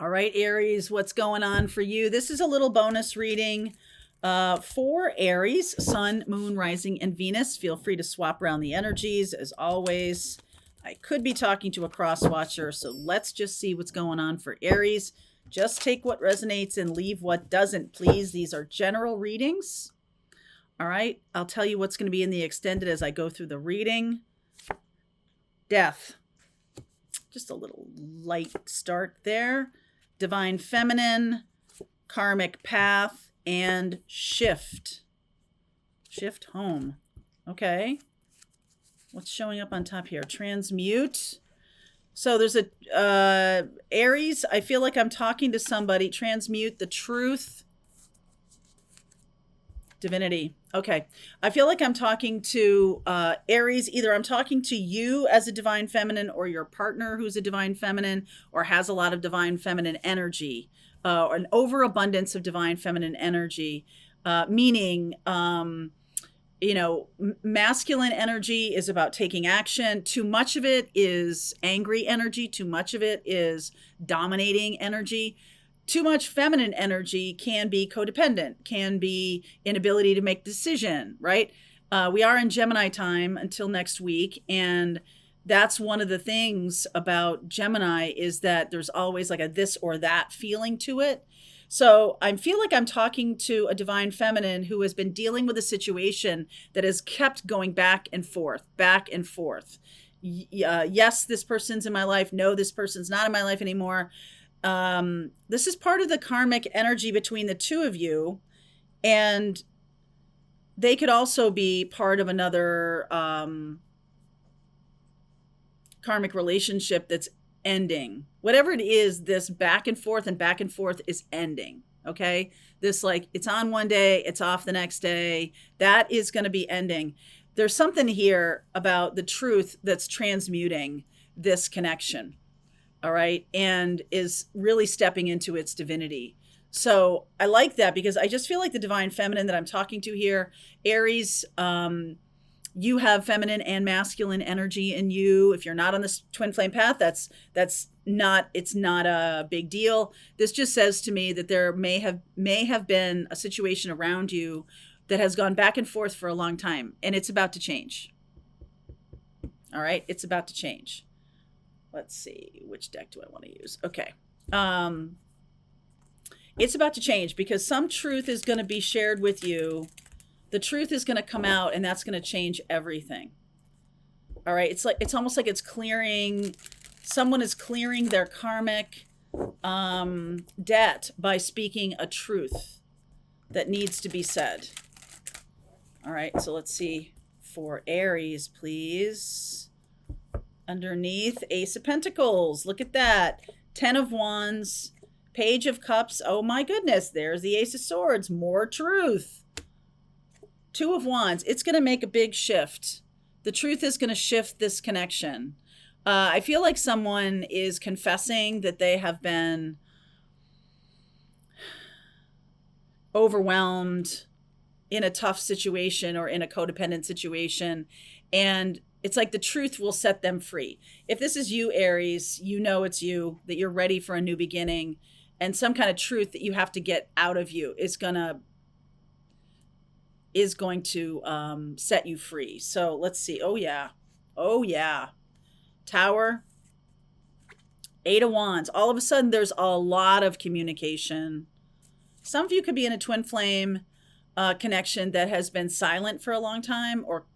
All right, Aries, what's going on for you? This is a little bonus reading for Aries, Sun, Moon, Rising, and Venus. Feel free to swap around the energies as always. I could be talking to a cross watcher, so let's just see what's going on for Aries. Just take what resonates and leave what doesn't, please. These are general readings. All right, I'll tell you what's going to be in the extended as I go through the reading. Death. Just a little light start there. Divine Feminine, Karmic Path, and Shift. Shift home. Okay. What's showing up on top here? Transmute. So there's a Aries. I feel like I'm talking to somebody. Transmute the truth. Divinity. Okay. I feel like I'm talking to Aries. Either I'm talking to you as a divine feminine or your partner who's a divine feminine or has a lot of divine feminine energy, or an overabundance of divine feminine energy, meaning, masculine energy is about taking action. Too much of it is angry energy. Too much of it is dominating energy. Too much feminine energy can be codependent, can be inability to make decision, right? We are in Gemini time until next week. And that's one of the things about Gemini is that there's always like a this or that feeling to it. So I feel like I'm talking to a divine feminine who has been dealing with a situation that has kept going back and forth, back and forth. Yes, this person's in my life. No, this person's not in my life anymore. This is part of the karmic energy between the two of you, and they could also be part of another karmic relationship that's ending. Whatever it is, this back and forth is ending. Okay, this like it's on one day, it's off the next day. That is going to be ending. There's something here about the truth that's transmuting this connection. All right. And is really stepping into its divinity. So I like that because I just feel like the divine feminine that I'm talking to here, Aries, you have feminine and masculine energy in you. If you're not on this twin flame path, it's not a big deal. This just says to me that there may have been a situation around you that has gone back and forth for a long time, and it's about to change. All right. It's about to change. Let's see, which deck do I want to use? Okay. It's about to change because some truth is going to be shared with you. The truth is going to come out, and that's going to change everything. All right. It's almost like it's clearing. Someone is clearing their karmic debt by speaking a truth that needs to be said. All right. So let's see for Aries, please. Underneath, Ace of Pentacles. Look at that. 10 of Wands, Page of Cups. Oh my goodness, there's the Ace of Swords. More truth. 2 of Wands. It's going to make a big shift. The truth is going to shift this connection. I feel like someone is confessing that they have been overwhelmed in a tough situation or in a codependent situation, and it's like the truth will set them free. If this is you, Aries, you know it's you, that you're ready for a new beginning, and some kind of truth that you have to get out of you is going to set you free. So let's see. Oh yeah. Tower, 8 of Wands. All of a sudden, there's a lot of communication. Some of you could be in a twin flame connection that has been silent for a long time, or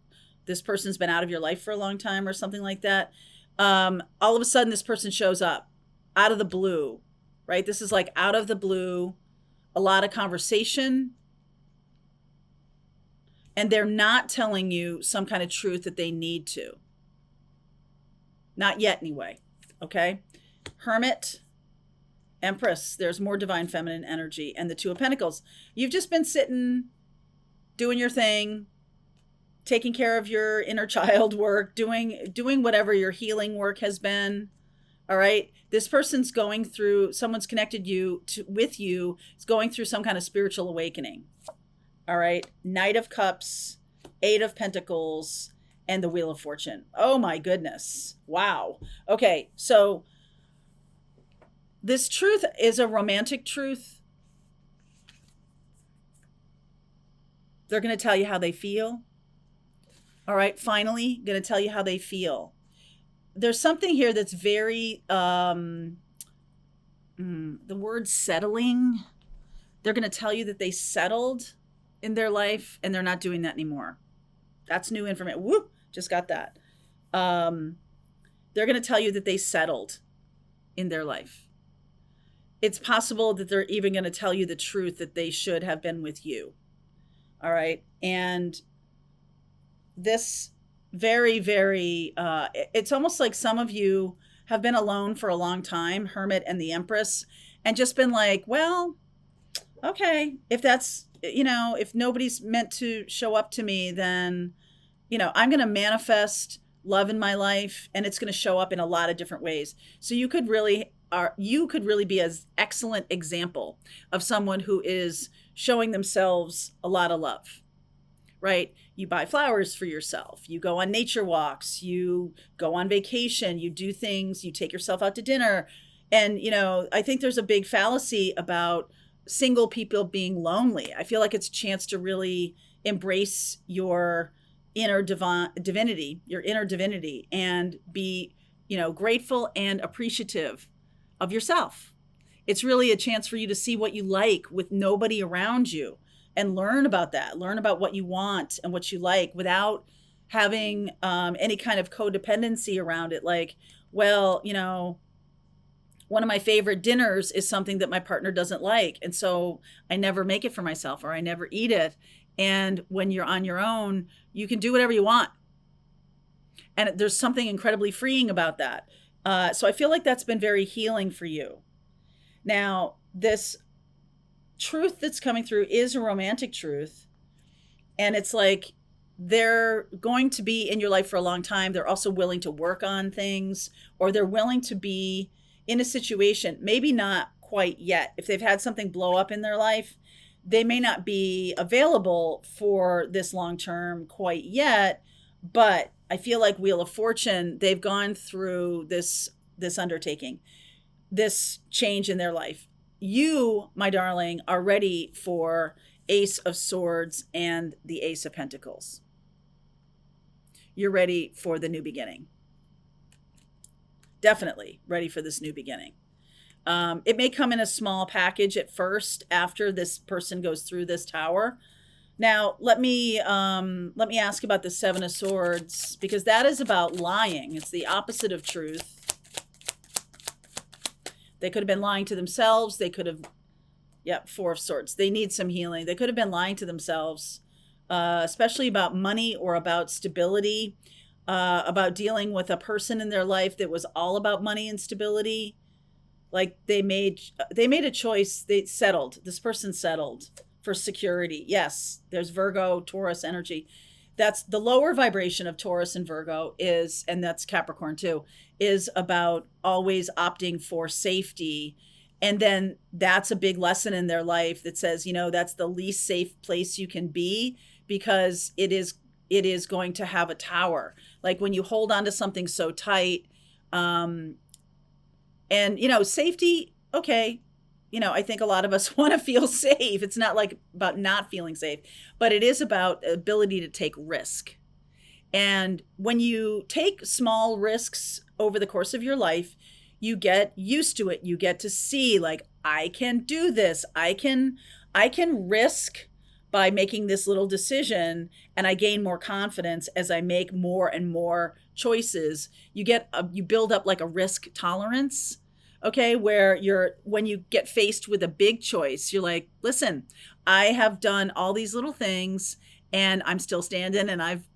this person's been out of your life for a long time or something like that. All of a sudden, this person shows up out of the blue, right? This is like out of the blue, a lot of conversation. And they're not telling you some kind of truth that they need to. Not yet, anyway. Okay? Hermit, Empress. There's more divine feminine energy. And the 2 of Pentacles. You've just been sitting, doing your thing, taking care of your inner child work, doing whatever your healing work has been. All right. This person's going through, someone's connected with you, is going through some kind of spiritual awakening. All right. Knight of Cups, 8 of Pentacles, and the Wheel of Fortune. Oh my goodness. Wow. Okay. So This truth is a romantic truth. They're going to tell you how they feel. All right, finally, going to tell you how they feel. There's something here that's very, the word settling. They're going to tell you that they settled in their life and they're not doing that anymore. That's new information. Whoop, just got that. They're going to tell you that they settled in their life. It's possible that they're even going to tell you the truth that they should have been with you. All right. And this very, very, it's almost like some of you have been alone for a long time, Hermit and the Empress, and just been like, well, okay, if that's, if nobody's meant to show up to me, then, I'm going to manifest love in my life and it's going to show up in a lot of different ways. So you could really be an excellent example of someone who is showing themselves a lot of love, right? You buy flowers for yourself. You go on nature walks. You go on vacation. You do things. You take yourself out to dinner. And, I think there's a big fallacy about single people being lonely. I feel like it's a chance to really embrace your inner divinity, and be, grateful and appreciative of yourself. It's really a chance for you to see what you like with nobody around you and learn about that, learn about what you want and what you like without having any kind of codependency around it. Like, well, one of my favorite dinners is something that my partner doesn't like. And so I never make it for myself or I never eat it. And when you're on your own, you can do whatever you want. And there's something incredibly freeing about that. So I feel like that's been very healing for you. Now, this truth that's coming through is a romantic truth. And it's like they're going to be in your life for a long time. They're also willing to work on things, or they're willing to be in a situation, maybe not quite yet. If they've had something blow up in their life, they may not be available for this long term quite yet. But I feel like Wheel of Fortune, they've gone through this undertaking, this change in their life. You, my darling, are ready for Ace of Swords and the Ace of Pentacles. You're ready for the new beginning. Definitely ready for this new beginning. It may come in a small package at first after this person goes through this tower. Now, let me ask about the Seven of Swords, because that is about lying. It's the opposite of truth. They could have been lying to themselves. They could have, Four of Swords. They need some healing. They could have been lying to themselves, especially about money or about stability, about dealing with a person in their life that was all about money and stability. Like they made a choice. They settled. This person settled for security. Yes, there's Virgo, Taurus energy. That's the lower vibration of Taurus and Virgo is, and that's Capricorn too, is about always opting for safety. And then that's a big lesson in their life that says, that's the least safe place you can be, because it is going to have a tower. Like when you hold on to something so tight, and safety, okay. I think a lot of us want to feel safe. It's not like about not feeling safe, but it is about ability to take risk. And when you take small risks over the course of your life, you get used to it. You get to see, like, I can do this. I can risk by making this little decision, and I gain more confidence as I make more and more choices. You build up like a risk tolerance. Okay, where when you get faced with a big choice, you're like, listen, I have done all these little things and I'm still standing, and I've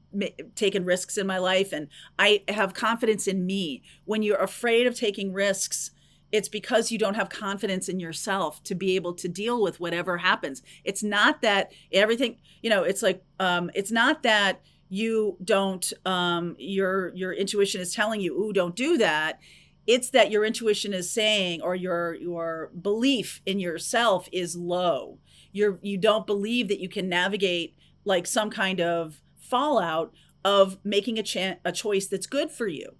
taken risks in my life, and I have confidence in me. When you're afraid of taking risks, it's because you don't have confidence in yourself to be able to deal with whatever happens. It's not that everything, it's like, it's not that you don't, your intuition is telling you, ooh, don't do that. It's that your intuition is saying, or your belief in yourself is low. You don't believe that you can navigate like some kind of fallout of making a choice that's good for you.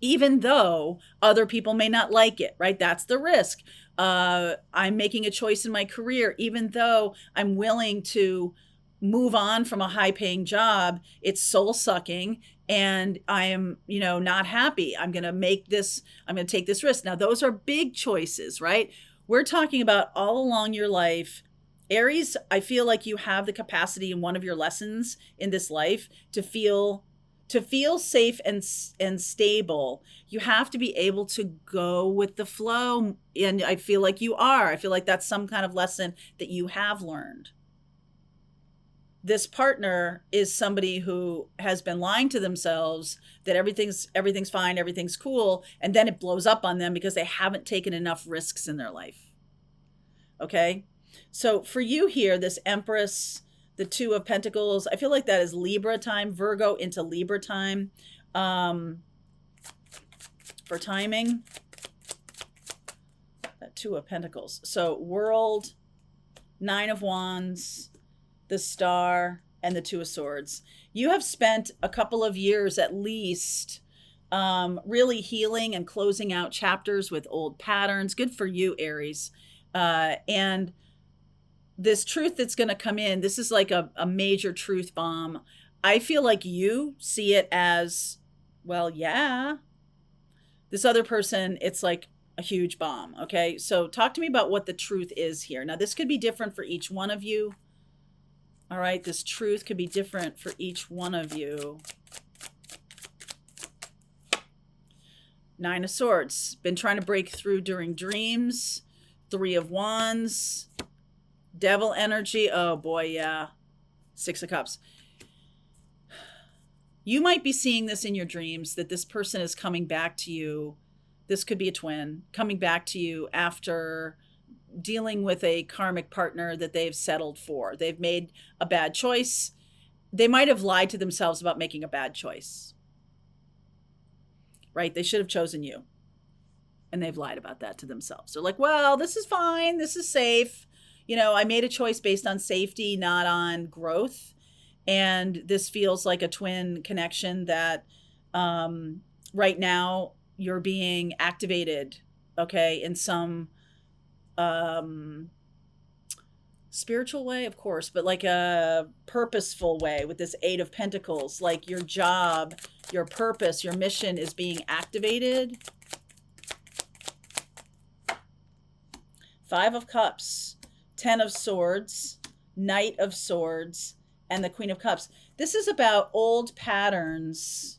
even though other people may not like it, right? That's the risk. I'm making a choice in my career, even though I'm willing to move on from a high paying job. It's soul sucking and I am, not happy. I'm going to take this risk. Now, those are big choices, right? We're talking about all along your life. Aries, I feel like you have the capacity in one of your lessons in this life to feel safe and stable. You have to be able to go with the flow, and I feel like you are. I feel like that's some kind of lesson that you have learned. This partner is somebody who has been lying to themselves that everything's fine, everything's cool, and then it blows up on them because they haven't taken enough risks in their life. Okay? So for you here, this Empress, the Two of Pentacles, I feel like that is Libra time, Virgo into Libra time. For timing, that Two of Pentacles. So World, Nine of Wands, the Star, and the Two of Swords. You have spent a couple of years at least really healing and closing out chapters with old patterns. Good for you, Aries. And this truth that's going to come in, this is like a major truth bomb. I feel like you see it as, well, yeah. This other person, it's like a huge bomb. Okay. So talk to me about what the truth is here. Now, this could be different for each one of you. All right. This truth could be different for each one of you. Nine of Swords. Been trying to break through during dreams. Three of Wands. Devil energy. Oh boy, yeah. Six of Cups. You might be seeing this in your dreams, that this person is coming back to you. This could be a twin coming back to you after dealing with a karmic partner that they've settled for. They've made a bad choice. They might have lied to themselves about making a bad choice. Right? They should have chosen you. And they've lied about that to themselves. They're like, well, this is fine. This is safe. I made a choice based on safety, not on growth. And this feels like a twin connection that right now you're being activated, okay, in some spiritual way, of course, but like a purposeful way with this Eight of Pentacles. Like your job, your purpose, your mission is being activated. Five of Cups. 10 of Swords, Knight of Swords, and the Queen of Cups. This is about old patterns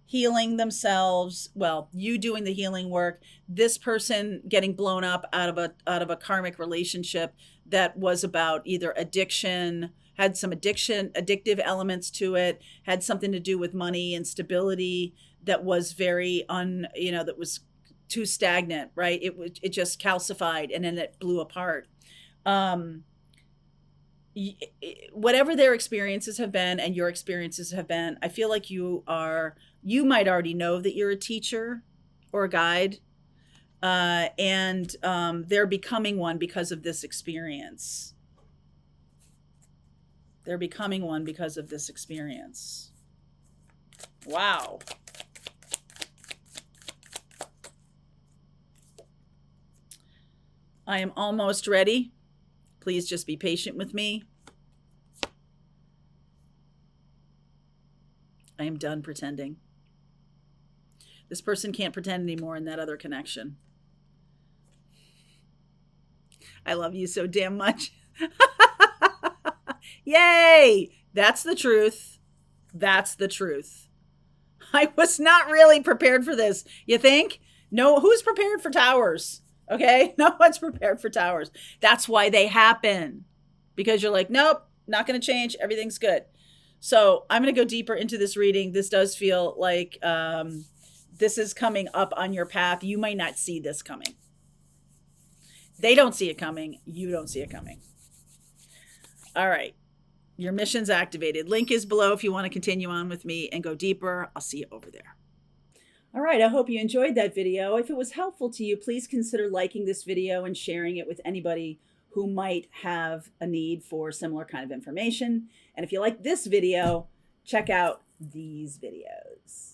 healing themselves. Well, you doing the healing work, this person getting blown up out of a karmic relationship that was about either addiction, had some addictive elements to it, had something to do with money and stability that was very that was too stagnant, right? It just calcified and then it blew apart. Whatever their experiences have been and your experiences have been, I feel like you might already know that you're a teacher or a guide, and they're becoming one because of this experience. They're becoming one because of this experience. Wow. I am almost ready. Please just be patient with me. I am done pretending. This person can't pretend anymore in that other connection. I love you so damn much. Yay! That's the truth. That's the truth. I was not really prepared for this. You think? No, who's prepared for towers? Okay, no one's prepared for towers. That's why they happen. Because you're like, nope, not going to change. Everything's good. So I'm going to go deeper into this reading. This does feel like this is coming up on your path. You might not see this coming. They don't see it coming. You don't see it coming. All right. Your mission's activated. Link is below if you want to continue on with me and go deeper. I'll see you over there. All right, I hope you enjoyed that video. If it was helpful to you, please consider liking this video and sharing it with anybody who might have a need for similar kind of information. And if you like this video, check out these videos.